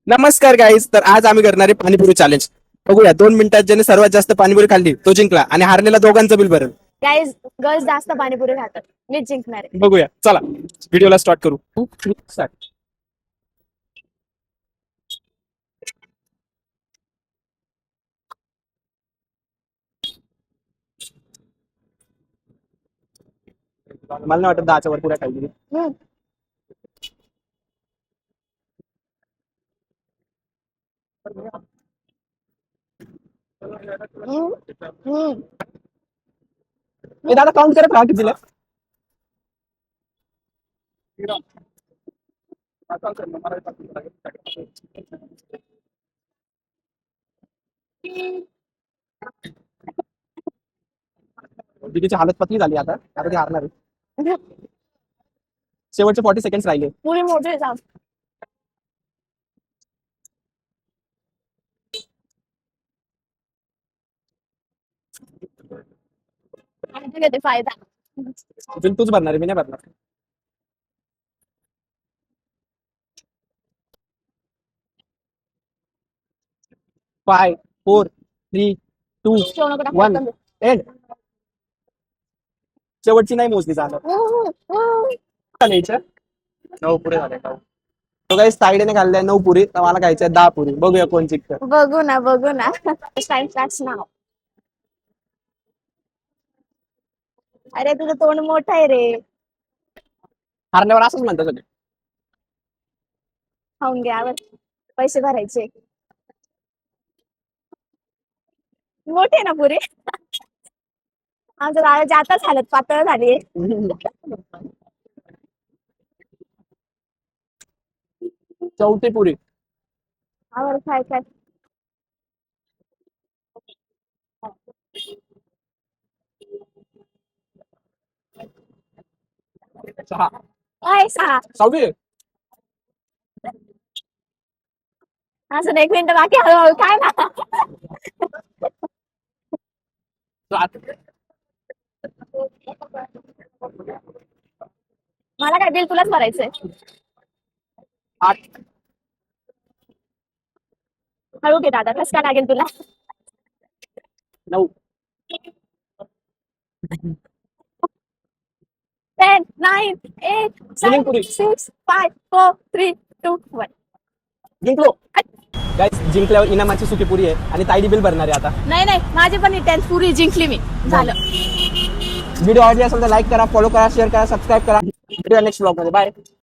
नमस्कार गाईज. तर आज आम्ही करणार आहे पाणीपुरी चॅलेंज. बघूया 2 मिनिटात ज्याने सर्वात जास्त पाणीपुरी खाल्ली तो जिंकला आणि हारलेला दोघांचं बिल भरेल. गाईज गर्ल्स जास्त पाणीपुरी खातात, मीच जिंकणार आहे. बघूया, चला व्हिडिओला स्टार्ट करू. Start. मला नाही वाटत 10च्या वर पुऱ्या खाल्ली. हम्म. हम्म. हम्म. दादा काउंट करत राहा किती दिलं. दीदीची हालत पतली झाली आता ती हारणार आहे. शेवटचे 40 सेकंड राहिले. पुरी मोठी आहे, सांग. फायदा घेते फायदा. बिल तूच भरणार आहे, मी नाही भरणार. 5 4 3 2 ठेवू नको, 1 टाकून दे. एंड. शेवटची नाही मोजली जाणार. न्यायच्या 9 पुरे झाले. तो काही साईडने खाल्ल्या 9 पुरी, तर मला खायच्या 10 पुरी. बघूया कोण जिंकतं. बघू ना बघू ना. टाइम स्टार्ट्स नाव. अरे तुझं तोंड मोठं आहे रे. हारल्यावर असंच म्हणतात सगळे. खाऊन घ्यावर पैसे भरायचे. मोठे आहे ना पुरी. आमच्या दादाची आताच हालत पातळ झाली. चौथी पुरी. आवर काय काय. सहा. काय सहा. 6वी. असं 1 मिनिट बाकी, हळूहळू काय ना. 7. मला काय बिल तुलाच भरायचंय. 8. हळू घे दादा, कसं काय लागेल तुला. 9. 10 9 8 Winning पुरी. 7 6 5 4 3 2 1. जिंकलो. गाईस, जिंकल्यावर इनामाची सुकी पुरी आहे आणि ताईडी बिल भरणार आहे आता. नाही नाही, माझी पण 10 पुरी जिंकली मी. झालं. व्हिडिओ आवडली असेल तर लाईक करा, फॉलो करा, शेअर करा, सबस्क्राईब करा. भेटूया नेक्स्ट ब्लॉग मध्ये. बाय.